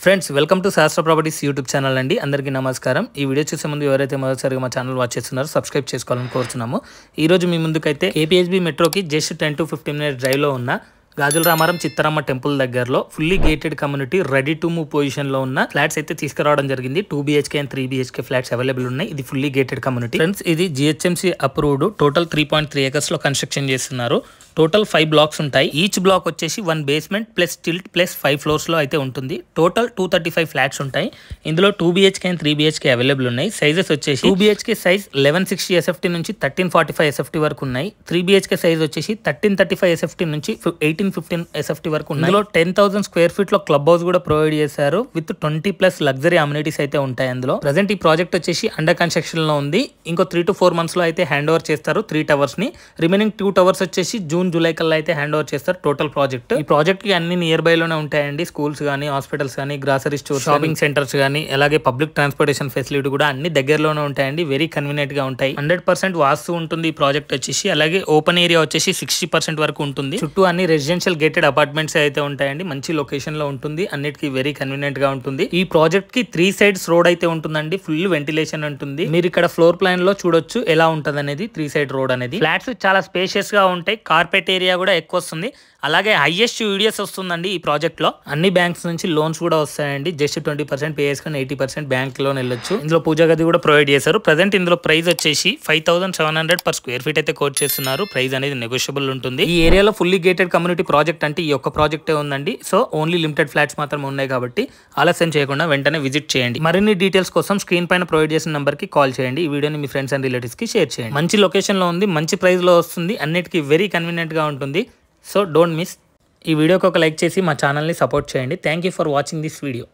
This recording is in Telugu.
ఫ్రెండ్స్ వెల్కమ్ టు శాస్త్ర ప్రాపర్టీస్ యూట్యూబ్ ఛానల్ అండి. అందరికీ నమస్కారం. ఈ వీడియో చూసే ముందు ఎవరైతే మొదటిసారిగా మా ఛానల్ వాచ్ చేస్తున్నారో సబ్స్క్రైబ్ చేసుకోవాలని కోరుతున్నాము. ఈ రోజు మీ ముందుకైతే ఏపీహెచ్బీ మెట్రోకి జస్ట్ 10 to 15 minutes డ్రైవ్లో ఉన్న గాజుల రామారం చిత్తరమ్మ టెంపుల్ దగ్గరలో fully gated community ready to move position లో ఉన్న ఫ్లాట్స్ అయితే తీసుకురావడం జరిగింది. 2 BHK and 3 BHK flats available ఉన్నాయి. ఇది ఫుల్లీ గేటెడ్ కమ్యూనిటీ ఫ్రెండ్స్. ఇది GHMC అప్రూవ్డ్. టోటల్ 3.3 acres లో కన్స్ట్రక్షన్ చేస్తున్నారు. టోటల్ 5 blocks ఉంటాయి. ఈచ్ బ్లాక్ వచ్చేసి 1 basement plus tilt plus 5 floors లో అయితే ఉంటుంది. టోటల్ 235 ఫ్లాట్స్ ఉంటాయి. ఇందులో 2 BHK అండ్ 3 BHK అవైలబుల్ ఉన్నాయి. సైజెస్ వచ్చేసి 2 BHK సైజ్ 1160 SFT నుంచి 1345 SFT వరకు ఉన్నాయి. 3 BHK సైజ్ వచ్చేసి 1335 SFT నుంచి 1815 SFT వరకు ఉన్నాయి. ఇందులో 10,000 square feet లో క్లబ్ హౌస్ కూడా ప్రొవైడ్ చేశారు. విత్ 20+ లగ్జరీ అమ్యూనిటీస్ అయితే ఉంటాయి అందులో. ప్రజెంట్ ఈ ప్రాజెక్ట్ వచ్చేసి అండర్ కన్స్ట్రక్షన్ లో ఉంది. ఇంకో 3 to 4 months లో అయితే హ్యాండ్ ఓవర్ చేస్తారు 3 towers ని. రిమైనింగ్ 2 towers వచ్చేసి జూలై కల్లా అయితే హ్యాండ్ ఓవర్ చేస్తారు. టోటల్ ప్రాజెక్ట్ ఈ ప్రాజెక్ట్ కి అన్ని నియర్ బై లోనే ఉంటాయండి. స్కూల్స్ గానీ, హాస్పిటల్స్ గానీ, గ్రాసరీ స్టోర్స్, షాపింగ్ సెంటర్స్ గానీ, అలాగే పబ్లిక్ ట్రాన్స్పోర్టేషన్ ఫెసిలిటీ కూడా అన్ని దగ్గరలోనే ఉంటాయండి. వెరీ కన్వీనియంట్ గా ఉంటాయి. 100% వాస్తు ఉంటుంది ఈ ప్రాజెక్ట్ వచ్చేసి. అలాగే ఓపెన్ ఏరియా వచ్చేసి 60% వరకు ఉంటుంది. చుట్టూ అన్ని రెసిడెన్షియల్ గేటెడ్ అపార్ట్మెంట్స్ అయితే ఉంటాయండి. మంచి లొకేషన్ లో ఉంటుంది. అన్నిటికీ వెరీ కన్వీనియంట్ గా ఉంటుంది. ఈ ప్రాజెక్ట్ కి 3 sides రోడ్ అయితే ఉంటుందండి. ఫుల్ వెంటిలేషన్ ఉంటుంది. మీరు ఇక్కడ ఫ్లోర్ ప్లాన్ లో చూడొచ్చు ఎలా ఉంటది అనేది. 3 side రోడ్ అనేది. ఫ్లాట్స్ చాలా స్పేషియస్ గా ఉంటాయి. కార్పెట్ ఏరియా కూడా ఎక్కువ వస్తుంది. అలాగే హైయెస్ట్ యూడిఎస్ వస్తుందండి ఈ ప్రాజెక్ట్ లో. అన్ని బ్యాంక్స్ నుంచి లోన్స్ కూడా వస్తాయండి. జస్ట్ 20% పే చేసుకుని 80% బ్యాంక్ లోన్ వెళ్ళొచ్చు. ఇందులో పూజా గది కూడా ప్రొవైడ్ చేశారు. ప్రజెంట్ ఇందులో ప్రైస్ వచ్చేసి 5,700 per square feet అయితే కోట్ చేస్తున్నారు. ప్రైస్ అనేది నెగోషియబుల్ ఉంటుంది. ఈ ఏరియాలో ఫుల్లీ గేటెడ్ కమ్యూనిటీ ప్రాజెక్ట్ అంటే ఈ ఒక్క ప్రాజెక్టే ఉందండి. సో ఓన్లీ లిమిటెడ్ ఫ్లాట్స్ మాత్రమే ఉన్నాయి కాబట్టి ఆలస్యం చేయకుండా వెంటనే విజిట్ చేయండి. మరిన్ని డీటెయిల్స్ కోసం స్క్రీన్ పైన ప్రొవైడ్ చేసిన నెంబర్ కి కాల్ చేయండి. ఈ వీడియోని మీ ఫ్రెండ్స్ అండ్ రిలేటివ్స్ కి షేర్ చేయండి. మంచి లొకేషన్ లో ఉంది. మంచి ప్రైస్ లో వస్తుంది. అన్నిటికీ వెరీ కన్వీనియంట్ గా ఉంటుంది. So don't miss. ఈ వీడియోకి ఒక లైక్ చేసి మా ఛానల్ని సపోర్ట్ చేయండి. Thank you for watching this video.